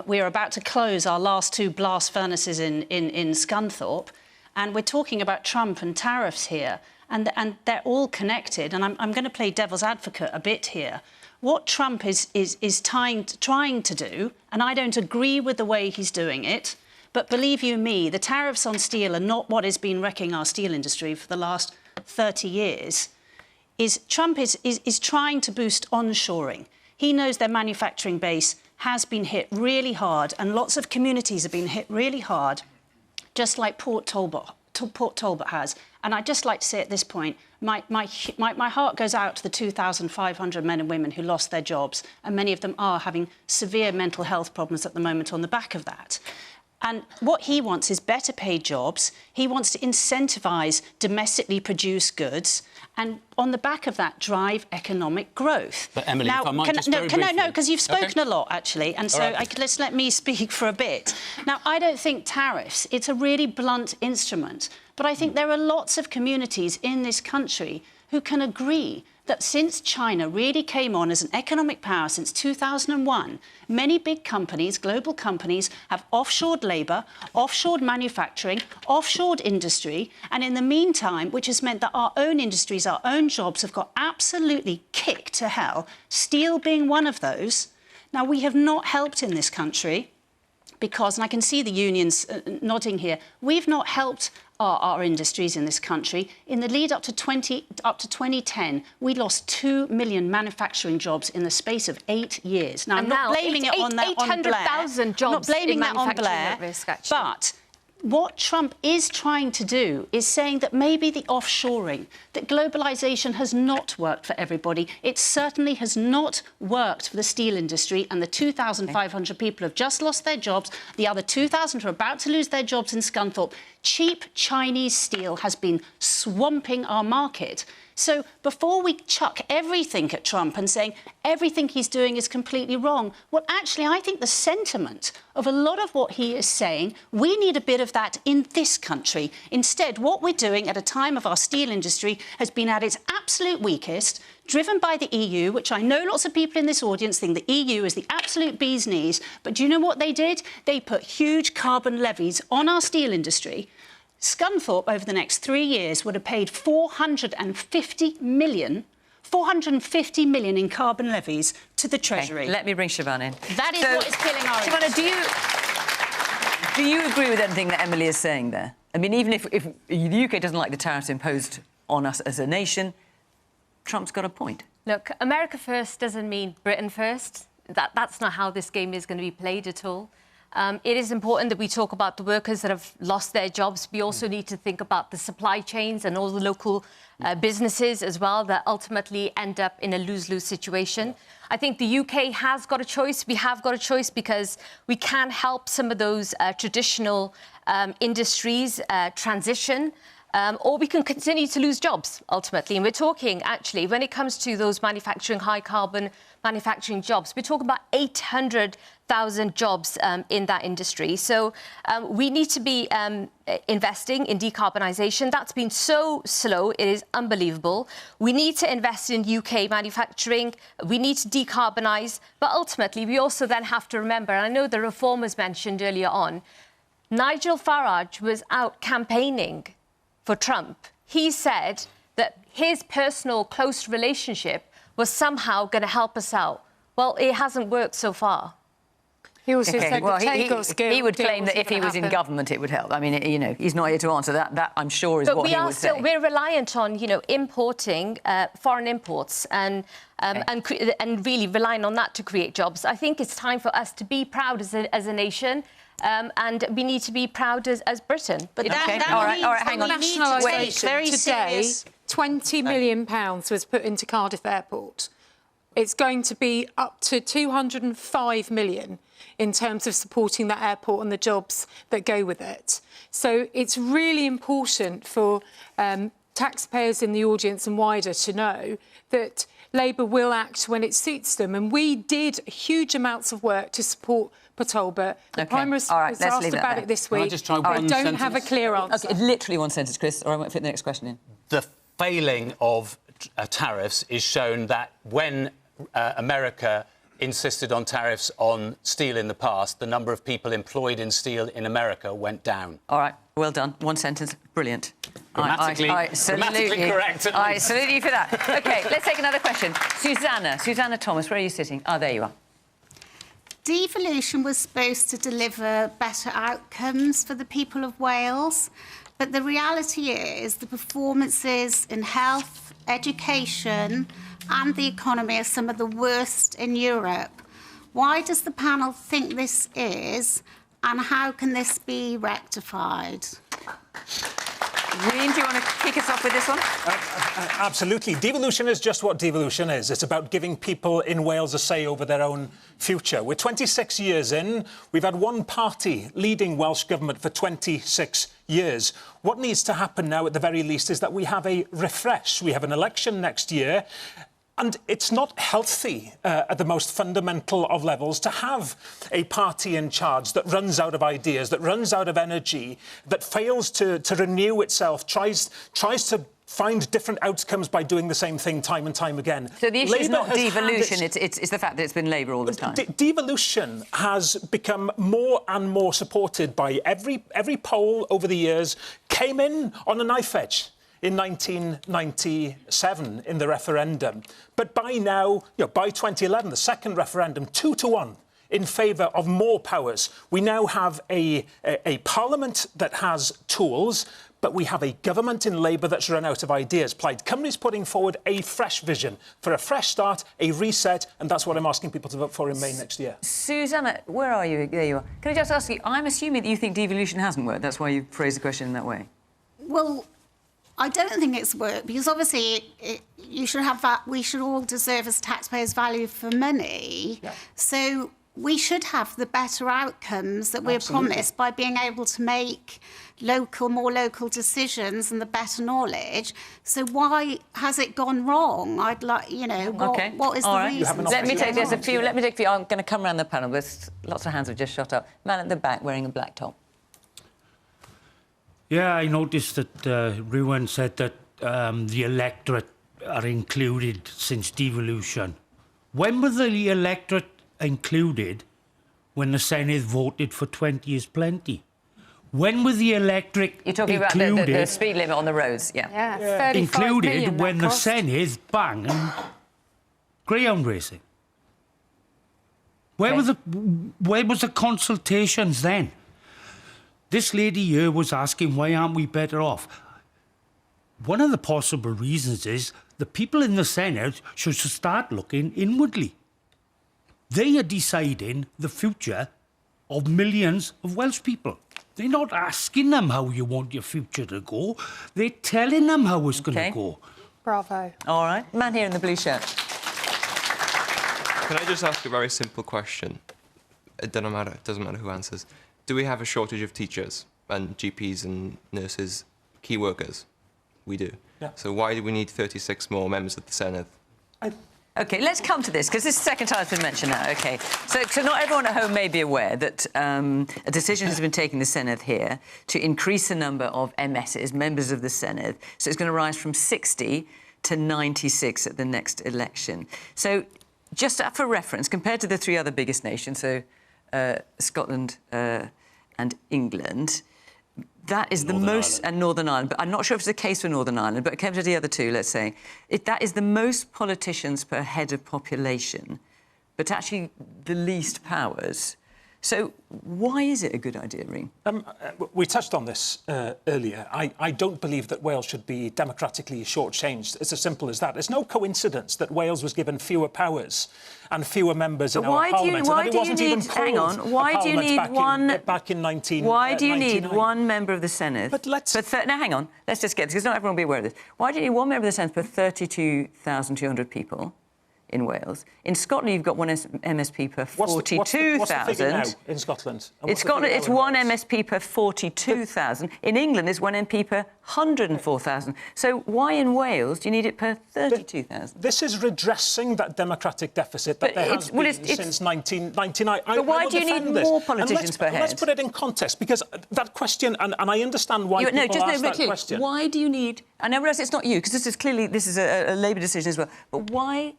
we're about to close our last 2 blast furnaces in Scunthorpe. And we're talking about Trump and tariffs here. And they're all connected. And I'm going to play devil's advocate a bit here. What Trump is trying to do, and I don't agree with the way he's doing it, but believe you me, the tariffs on steel are not what has been wrecking our steel industry for the last 30 years. Trump is trying to boost onshoring. He knows their manufacturing base has been hit really hard, and lots of communities have been hit really hard, just like Port Talbot has. And I'd just like to say at this point, my heart goes out to the 2,500 men and women who lost their jobs, and many of them are having severe mental health problems at the moment on the back of that. And what he wants is better paid jobs. He wants to incentivise domestically produced goods, and on the back of that, drive economic growth. But Emily, if I might just very briefly... No, because you've spoken a lot, actually, and so let's let me speak for a bit. Now, I don't think tariffs, it's a really blunt instrument, but I think there are lots of communities in this country who can agree that since China really came on as an economic power since 2001, many big companies, global companies, have offshored labour, offshored manufacturing, offshored industry, and in the meantime, which has meant that our own industries, our own jobs have got absolutely kicked to hell, steel being one of those. Now, we have not helped in this country because, and I can see the unions nodding here, we've not helped our industries in this country. In the lead up to 2010, we lost 2 million manufacturing jobs in the space of 8 years. Now, I'm not blaming it on Blair. 800,000 jobs. I'm not blaming in that on Blair, at risk, actually. but what Trump is trying to do is saying that maybe the offshoring, that globalisation has not worked for everybody. It certainly has not worked for the steel industry, and the 2,500 people have just lost their jobs. The other 2,000 are about to lose their jobs in Scunthorpe. Cheap Chinese steel has been swamping our market. So before we chuck everything at Trump and saying everything he's doing is completely wrong, well, actually, I think the sentiment of a lot of what he is saying, we need a bit of that in this country. Instead, what we're doing at a time of our steel industry has been at its absolute weakest, driven by the EU, which I know lots of people in this audience think the EU is the absolute bee's knees. But do you know what they did? They put huge carbon levies on our steel industry. Scunthorpe, over the next 3 years, would have paid 450 million in carbon levies to the Treasury. Okay, let me bring Shavanah in. That is what is killing our industry. Shavanah, do you agree with anything that Emily is saying there? I mean, even if the UK doesn't like the tariffs imposed on us as a nation, Trump's got a point. Look, America first doesn't mean Britain first. That's not how this game is going to be played at all. It is important that we talk about the workers that have lost their jobs. We also need to think about the supply chains and all the local businesses as well that ultimately end up in a lose-lose situation. I think the UK has got a choice. We have got a choice because we can help some of those traditional industries transition. Or we can continue to lose jobs, ultimately. And we're talking, actually, when it comes to those manufacturing, high-carbon manufacturing jobs, we're talking about 800,000 jobs in that industry. So we need to be investing in decarbonisation. That's been so slow, it is unbelievable. We need to invest in UK manufacturing. We need to decarbonise. But ultimately, we also then have to remember, and I know the reformers mentioned earlier on, Nigel Farage was out campaigning for Trump. He said that his personal close relationship was somehow going to help us out. Well, it hasn't worked so far. He also said well, the Tegos he would claim that deal if he wasn't was in gonna happen. government, it would help. I mean, you know, he's not here to answer that. That, I'm sure, is But what we he are would still say. we're reliant on, you know, importing foreign imports and really relying on that to create jobs. I think it's time for us to be proud as a nation. And we need to be proud as Britain. But all right, hang on. Today, £20 million was put into Cardiff Airport. It's going to be up to 205 million in terms of supporting that airport and the jobs that go with it. So it's really important for taxpayers in the audience and wider to know that Labour will act when it suits them. And we did huge amounts of work to support Port Talbot. The Prime Minister was asked about it this week. I don't have a clear answer. Okay, literally one sentence, Chris, or I won't fit the next question in. The failing of tariffs is shown that when America insisted on tariffs on steel in the past, the number of people employed in steel in America went down. All right, well done. One sentence, brilliant. Grammatically correct. I salute you for that. OK, let's take another question. Susanna Thomas, where are you sitting? Oh, there you are. Devolution was supposed to deliver better outcomes for the people of Wales, but the reality is the performances in health, education and the economy are some of the worst in Europe. Why does the panel think this is, and how can this be rectified? Rhun, do you want to kick us off with this one? Absolutely. Devolution is just what devolution is. It's about giving people in Wales a say over their own future. We're 26 years in. We've had one party leading Welsh government for 26 years. What needs to happen now, at the very least, is that we have a refresh. We have an election next year. And it's not healthy at the most fundamental of levels to have a party in charge that runs out of ideas, that runs out of energy, that fails to renew itself, tries to find different outcomes by doing the same thing time and time again. So the issue is not devolution, it's the fact that it's been Labour all this time. Devolution has become more and more supported by every poll over the years. Came in on a knife edge in 1997 in the referendum. But by now, by 2011, the second referendum, 2-1 in favour of more powers. We now have a parliament that has tools, but we have a government in Labour that's run out of ideas. Plaid Cymru's putting forward a fresh vision for a fresh start, a reset, and that's what I'm asking people to vote for in May next year. Susanna, where are you? There you are. Can I just ask you, I'm assuming that you think devolution hasn't worked. That's why you phrased the question in that way. Well, I don't think it's worked, because obviously you should have that. We should all deserve as taxpayers value for money. Yeah. So we should have the better outcomes that we're promised by being able to make more local decisions and the better knowledge. So why has it gone wrong? I'd like, what is the reason? Let me take a few. I'm going to come around the panel. There's lots of hands have just shot up. Man at the back wearing a black top. Yeah, I noticed that Rhun said that the electorate are included since devolution. When was the electorate included? When the Senate voted for 20 is plenty. When was the electorate You're talking included, about the speed limit on the roads, yeah. Included when the Senate banged greyhound racing. Where was the consultations then? This lady here was asking, why aren't we better off? One of the possible reasons is the people in the Senate should start looking inwardly. They are deciding the future of millions of Welsh people. They're not asking them how you want your future to go. They're telling them how it's going to go. Bravo. All right. Man here in the blue shirt. Can I just ask a very simple question? It doesn't matter who answers. Do we have a shortage of teachers and GPs and nurses, key workers? We do. Yeah. So why do we need 36 more members of the Senate? OK, let's come to this, because this is the second time it's been mentioned now. OK, so not everyone at home may be aware that a decision has been taken in the Senedd here to increase the number of MSs, members of the Senedd. So it's going to rise from 60 to 96 at the next election. So just for reference, compared to the three other biggest nations, so Scotland and England, that is the most... And Northern Ireland. But I'm not sure if it's the case for Northern Ireland, but compared to the other two, let's say, that is the most politicians per head of population, but actually the least powers. So why is it a good idea, Rhun? We touched on this earlier. I don't believe that Wales should be democratically shortchanged. It's as simple as that. It's no coincidence that Wales was given fewer powers and fewer members in our parliament. Why do you need? Hang on. Why do you need back in 19? Why do you need one member of the Senate? But let's. Now, hang on. Let's just get this, because not everyone will be aware of this. Why do you need one member of the Senate per 32,200 people in Wales? In Scotland, you've got one MSP per 42,000. What's the figure now in Scotland? In Scotland, it's one MSP per 42,000. In England, it's one MP per 104,000. So why in Wales do you need it per 32,000? This is redressing that democratic deficit that there has been since 1999. But why do you need more politicians per head? Let's put it in context, because that question, and I understand why people ask that question. Why do you need... I know it's not you, because this is a Labour decision as well, but why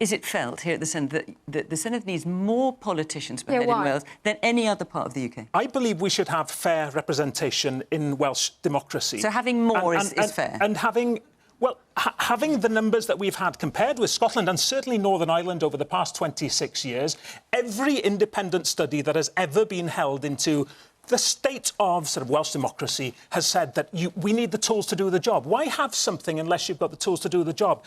is it felt here at the Senate that the Senate needs more politicians per head in Wales than any other part of the UK? I believe we should have fair representation in Welsh democracy. So having more is fair? And having the numbers that we've had compared with Scotland and certainly Northern Ireland over the past 26 years, every independent study that has ever been held into the state of sort of Welsh democracy has said that we need the tools to do the job. Why have something unless you've got the tools to do the job?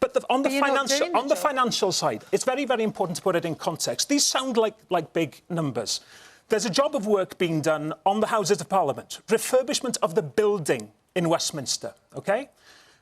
But on the financial side, it's very, very important to put it in context. These sound like big numbers. There's a job of work being done on the Houses of Parliament, refurbishment of the building in Westminster, OK?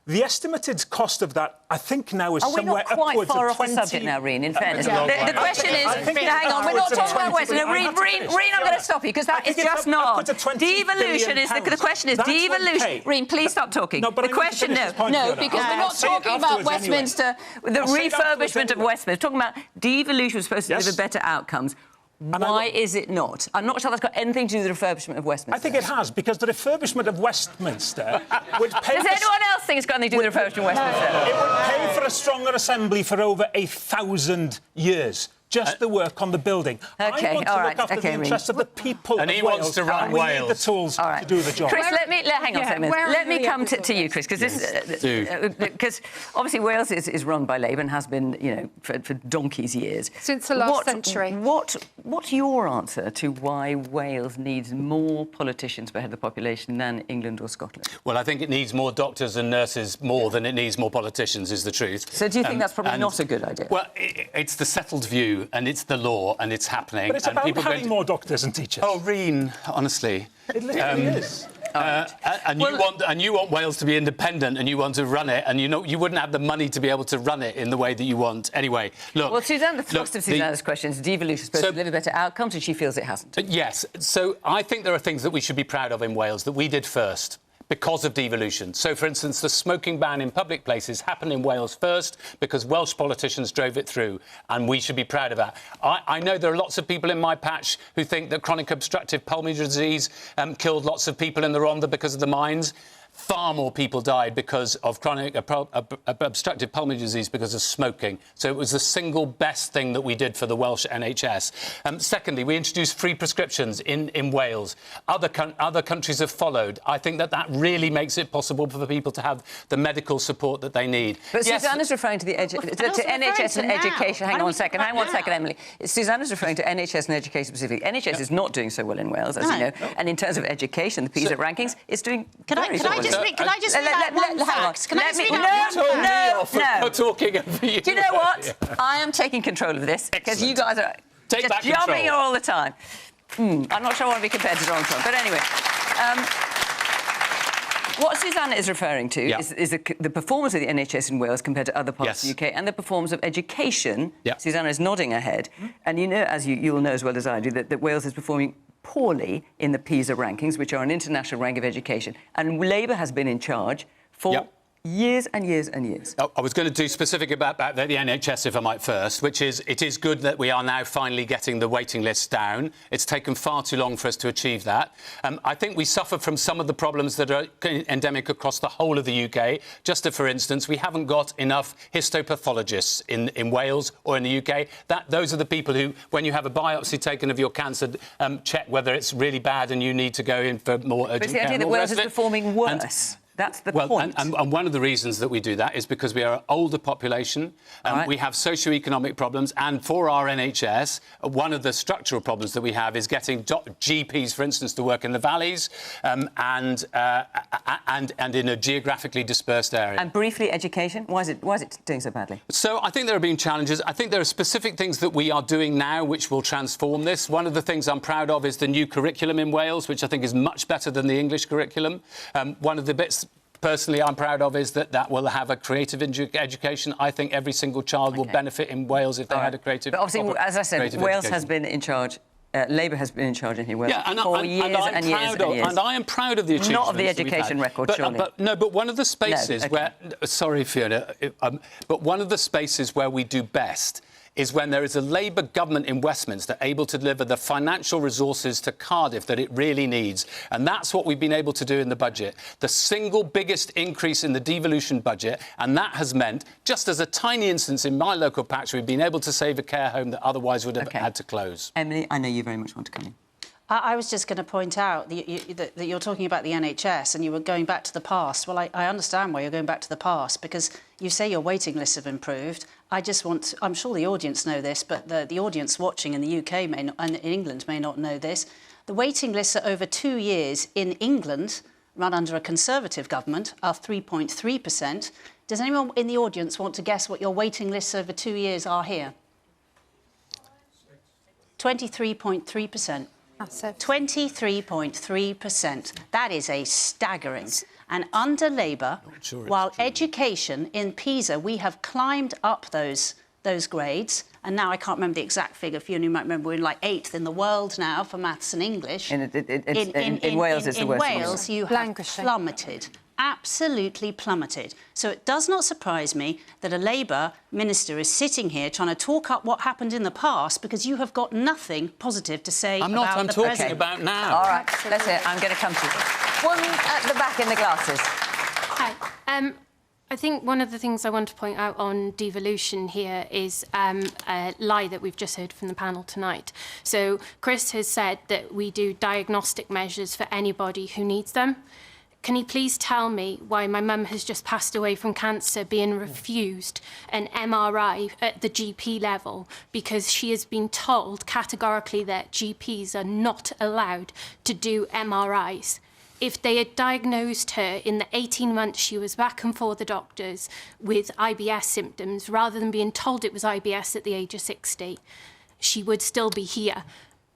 The estimated cost of that, I think, now is somewhere upwards of 20... Are we not quite far off the subject now, Rhun, in fairness? The question is... Hang on, we're not talking about Westminster. Rhun, I'm going to stop you, because that is just not... Devolution is... The question is devolution... Rhun, please stop talking. The question... No, because we're not talking about Westminster, the refurbishment of Westminster. We're talking about devolution was supposed to deliver better outcomes. Why is it not? I'm not sure that's got anything to do with the refurbishment of Westminster. I think it has, because the refurbishment of Westminster would pay... Does anyone else think it's got anything to do with the refurbishment of Westminster? It would pay for a stronger assembly for over 1,000 years. Just the work on the building. OK, all right. Look after the interests of the people and he wants to run Wales. We need the tools to do the job. Chris, hang on a second. Let me come to you, Chris, because obviously Wales is run by Labour and has been, for donkey's years. Since the last century. What's your answer to why Wales needs more politicians per head of the population than England or Scotland? Well, I think it needs more doctors and nurses more than it needs more politicians, is the truth. So do you think that's probably not a good idea? Well, it's the settled view. And it's the law, and it's happening. But it's about having more doctors and teachers. Oh, Rhun, honestly. It literally is. And you want Wales to be independent, and you want to run it, and you wouldn't have the money to be able to run it in the way that you want. Anyway, look... Well, Suzanne, the thrust of Suzanne's question is devolution supposed to deliver better outcomes, and she feels it hasn't. Yes. So I think there are things that we should be proud of in Wales that we did first, because of devolution. So, for instance, the smoking ban in public places happened in Wales first because Welsh politicians drove it through, and we should be proud of that. I know there are lots of people in my patch who think that chronic obstructive pulmonary disease killed lots of people in the Rhondda because of the mines. Far more people died because of chronic obstructive pulmonary disease because of smoking. So it was the single best thing that we did for the Welsh NHS. Secondly, we introduced free prescriptions in Wales. Other countries have followed. I think that really makes it possible for people to have the medical support that they need. But yes. Suzanne is referring to the NHS and education. Hang on one second, Emily. Suzanne is referring to NHS and education specifically. NHS is not doing so well in Wales, as you know. And in terms of education, the PISA rankings, it's doing very well. Can I just read out one fact? Can I just read No. Talking over you. Do you know what? I am taking control of this because you guys are just jumping here all the time. I'm not sure I want to be compared to Donald Trump, but anyway. What Suzanne is referring to is the performance of the NHS in Wales compared to other parts of the UK and the performance of education. Suzanne is nodding her head. And you know, as you'll know as well as I do, that Wales is performing poorly in the PISA rankings, which are an international rank of education. And Labour has been in charge for years and years and years. I was going to do specific about the NHS, if I might, first, which is it is good that we are now finally getting the waiting lists down. It's taken far too long for us to achieve that. I think we suffer from some of the problems that are endemic across the whole of the UK. Just for instance, we haven't got enough histopathologists in Wales or in the UK. Those are the people who, when you have a biopsy taken of your cancer, check whether it's really bad and you need to go in for more urgent care. But it's the idea that Wales is performing worse That's the point. And one of the reasons that we do that is because we are an older population, we have socio-economic problems, and for our NHS, one of the structural problems that we have is getting GPs, for instance, to work in the valleys and in a geographically dispersed area. And briefly, education. Why is it doing so badly? So I think there have been challenges. I think there are specific things that we are doing now which will transform this. One of the things I'm proud of is the new curriculum in Wales, which I think is much better than the English curriculum. One of the bits personally I'm proud of is that will have a creative education. I think every single child will benefit in Wales if they had a creative... But obviously, as I said, Wales has been in charge. Labour has been in charge in here for years and years. And I am proud of the achievements. Not of the education record, surely. But one of the spaces where... Sorry, Fiona. But one of the spaces where we do best is when there is a Labour government in Westminster able to deliver the financial resources to Cardiff that it really needs. And that's what we've been able to do in the budget. The single biggest increase in the devolution budget, and that has meant, just as a tiny instance in my local patch, we've been able to save a care home that otherwise would have had to close. Emily, I know you very much want to come in. I was just going to point out that you're talking about the NHS and you were going back to the past. Well, I understand why you're going back to the past, because you say your waiting lists have improved. I'm sure the audience know this, but the audience watching in the UK may not, and in England may not know this. The waiting lists are over 2 years in England, run under a Conservative government, are 3.3%. Does anyone in the audience want to guess what your waiting lists over 2 years are here? 23.3%. 23.3%. That is a staggering. And under Labour, while education in PISA, we have climbed up those grades, and now I can't remember the exact figure. Fiona, you might remember we're in like 8th in the world now for maths and English. In Wales, it's the worst. In Wales, you have plummeted. Absolutely plummeted. So it does not surprise me that a Labour minister is sitting here trying to talk up what happened in the past, because you have got nothing positive to say about the present. I'm talking about now. All right, let's hear it. I'm going to come to you. One at the back in the glasses. Hi. I think one of the things I want to point out on devolution here is a lie that we've just heard from the panel tonight. So Chris has said that we do diagnostic measures for anybody who needs them. Can you please tell me why my mum has just passed away from cancer being refused an MRI at the GP level because she has been told categorically that GPs are not allowed to do MRIs? If they had diagnosed her in the 18 months she was back and forth the doctors with IBS symptoms, rather than being told it was IBS at the age of 60, she would still be here.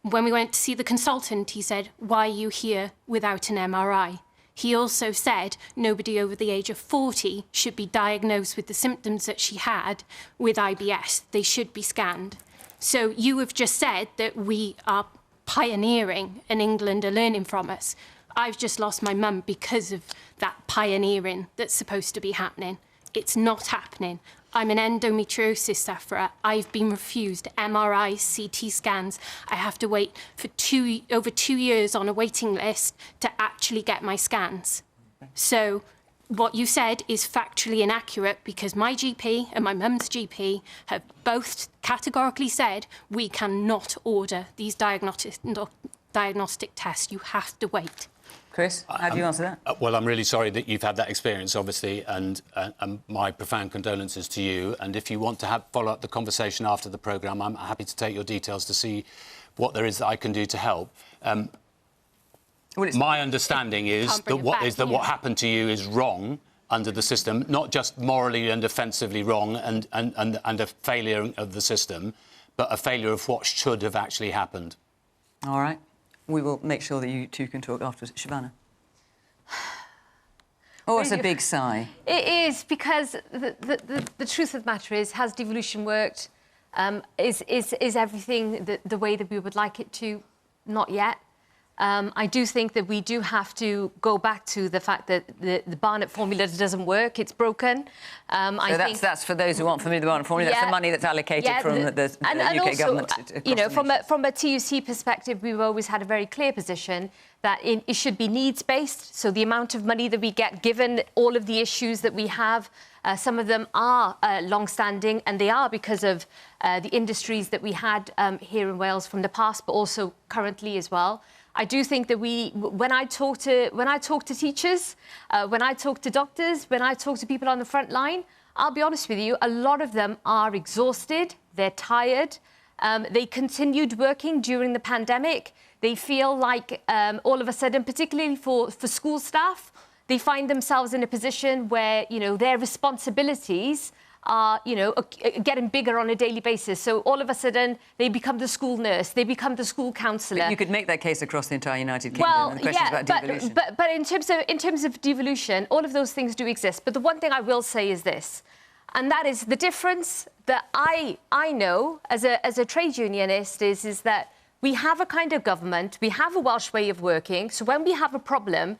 When we went to see the consultant, he said, "Why are you here without an MRI?" He also said nobody over the age of 40 should be diagnosed with the symptoms that she had with IBS. They should be scanned. So you have just said that we are pioneering and England are learning from us. I've just lost my mum because of that pioneering that's supposed to be happening. It's not happening. I'm an endometriosis sufferer. I've been refused MRIs, CT scans. I have to wait for over 2 years on a waiting list to actually get my scans. So what you said is factually inaccurate, because my GP and my mum's GP have both categorically said we cannot order these diagnostic tests. You have to wait. Chris, how do you answer that? Well, I'm really sorry that you've had that experience, obviously, and my profound condolences to you. And if you want to follow up the conversation after the programme, I'm happy to take your details to see what there is that I can do to help. My understanding is that what happened to you is wrong under the system, not just morally and offensively wrong and a failure of the system, but a failure of what should have actually happened. All right. We will make sure that you two can talk afterwards. Shavanah? Oh, it's a big sigh. It is, because the truth of the matter is, has devolution worked? Is everything the way that we would like it to? Not yet. I do think that we do have to go back to the fact that the Barnett formula doesn't work. It's broken. That's for those who aren't familiar with the Barnett formula. That's the money that's allocated from the UK also, government. You know, from a TUC perspective, we've always had a very clear position that it should be needs-based. So the amount of money that we get, given all of the issues that we have, some of them are long-standing, and they are because of the industries that we had here in Wales from the past, but also currently as well. I do think that when I talk to teachers, when I talk to doctors, when I talk to people on the front line, I'll be honest with you, a lot of them are exhausted, they're tired, they continued working during the pandemic. They feel like all of a sudden, particularly for school staff, they find themselves in a position where, you know, their responsibilities are, you know, getting bigger on a daily basis. So all of a sudden, they become the school nurse, they become the school counsellor. But you could make that case across the entire United Kingdom. Well, and the question is about devolution. But in terms of devolution, all of those things do exist. But the one thing I will say is this, and that is the difference that I know as a trade unionist is that we have a kind of government, we have a Welsh way of working. So when we have a problem,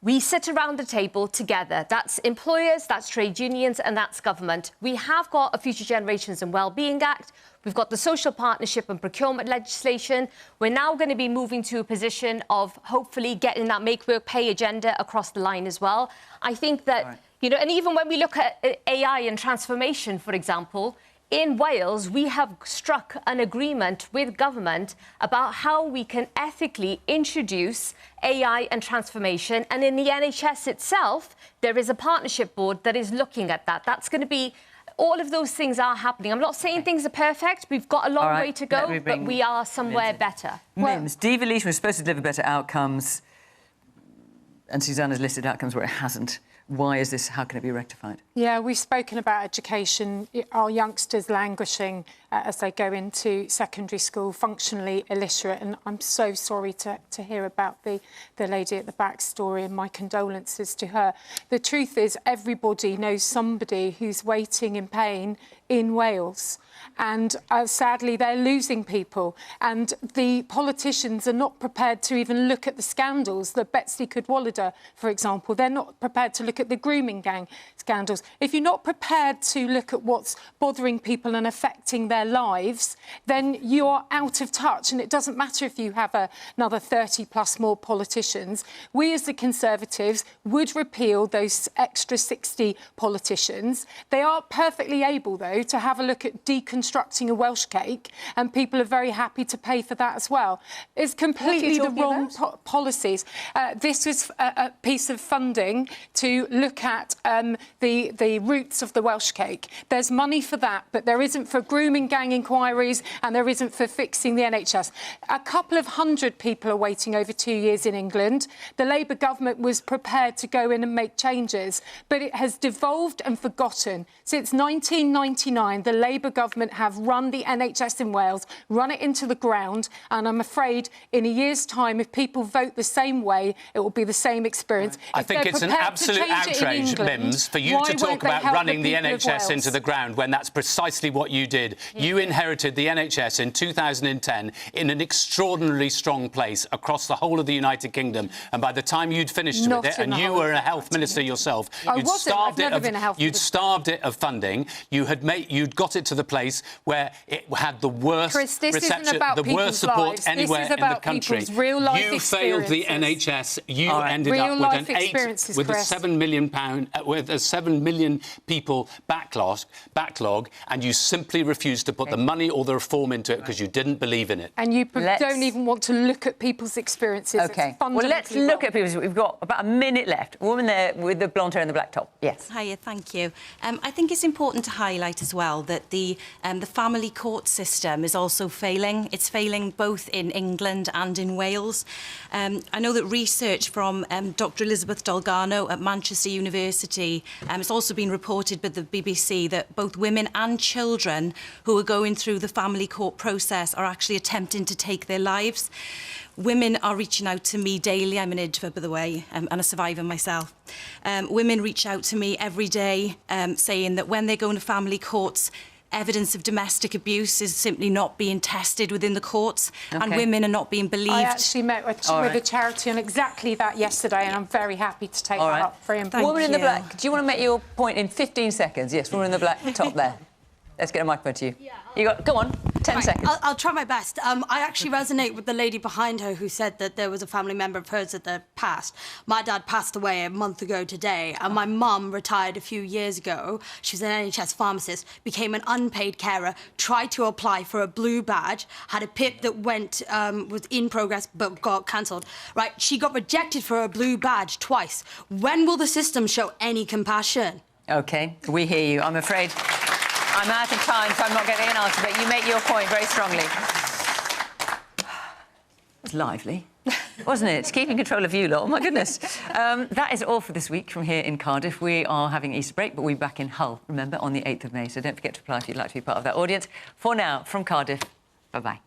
we sit around the table together. That's employers, that's trade unions, and that's government. We have got a Future Generations and Wellbeing Act. We've got the social partnership and procurement legislation. We're now going to be moving to a position of hopefully getting that make work pay agenda across the line as well. I think that, you know, and even when we look at AI and transformation, for example, in Wales, we have struck an agreement with government about how we can ethically introduce AI and transformation. And in the NHS itself, there is a partnership board that is looking at that. That's going to be... All of those things are happening. I'm not saying things are perfect. We've got a long way to go, but we are somewhere better. Mims, devolution was supposed to deliver better outcomes, and Susanna's listed outcomes where it hasn't. Why is this? How can it be rectified? Yeah, we've spoken about education, our youngsters languishing as they go into secondary school, functionally illiterate, and I'm so sorry to hear about the lady at the back story, and my condolences to her. The truth is, everybody knows somebody who's waiting in pain in Wales. And sadly, they're losing people. And the politicians are not prepared to even look at the scandals. The Betsy Cadwallader, for example, they're not prepared to look at the grooming gang scandals. If you're not prepared to look at what's bothering people and affecting their lives, then you're out of touch. And it doesn't matter if you have another 30 plus more politicians. We as the Conservatives would repeal those extra 60 politicians. They are perfectly able, though, to have a look at deconstructing a Welsh cake, and people are very happy to pay for that as well. It's completely the wrong policies. This was a piece of funding to look at the roots of the Welsh cake. There's money for that, but there isn't for grooming gang inquiries, and there isn't for fixing the NHS. A couple of hundred people are waiting over 2 years in England. The Labour government was prepared to go in and make changes, but it has devolved and forgotten. Since 1999, the Labour government have run the NHS in Wales, run it into the ground, and I'm afraid in a year's time, if people vote the same way, it will be the same experience. I think it's an absolute outrage, Mims, for you to talk about running the NHS into the ground when that's precisely what you did. Yeah. You inherited the NHS in 2010 in an extraordinarily strong place across the whole of the United Kingdom, and by the time you'd finished with it, and you were a health minister yourself, you'd starved it of funding. You'd got it to the place where it had the worst reception, the worst support anywhere in the country. You failed the NHS. You ended up with a £7 million with a 7 million people backlog, and you simply refused to put the money or the reform into it because you didn't believe in it. And you don't even want to look at people's experiences. OK. Well, let's look at people's... We've got about a minute left. A woman there with the blonde hair and the black top. Yes. Hiya, thank you. I think it's important to highlight as well that the family court system is also failing. It's failing both in England and in Wales. I know that research from Dr Elizabeth Dolgano at Manchester University, it's also been reported by the BBC that both women and children who are going through the family court process are actually attempting to take their lives. Women are reaching out to me daily. I'm an IDFA, by the way, and a survivor myself. Women reach out to me every day saying that when they go into family courts, evidence of domestic abuse is simply not being tested within the courts, and women are not being believed. I actually met with a charity on exactly that yesterday, and I'm very happy to take that up for him. Woman in the black, do you want to make your point in 15 seconds? Yes, woman in the black top there. Let's get a microphone to you. Yeah, go on. 10 seconds. I'll try my best. I actually resonate with the lady behind her who said that there was a family member of hers that passed. My dad passed away a month ago today, and my mum retired a few years ago. She was an NHS pharmacist, became an unpaid carer, tried to apply for a blue badge, had a PIP that was in progress but got cancelled. Right, she got rejected for a blue badge twice. When will the system show any compassion? OK, we hear you. I'm afraid I'm out of time, so I'm not getting an answer, but you make your point very strongly. It was lively, wasn't it? It's keeping control of you lot. Oh, my goodness. That is all for this week from here in Cardiff. We are having Easter break, but we'll be back in Hull, remember, on the 8th of May. So don't forget to apply if you'd like to be part of that audience. For now, from Cardiff, bye-bye.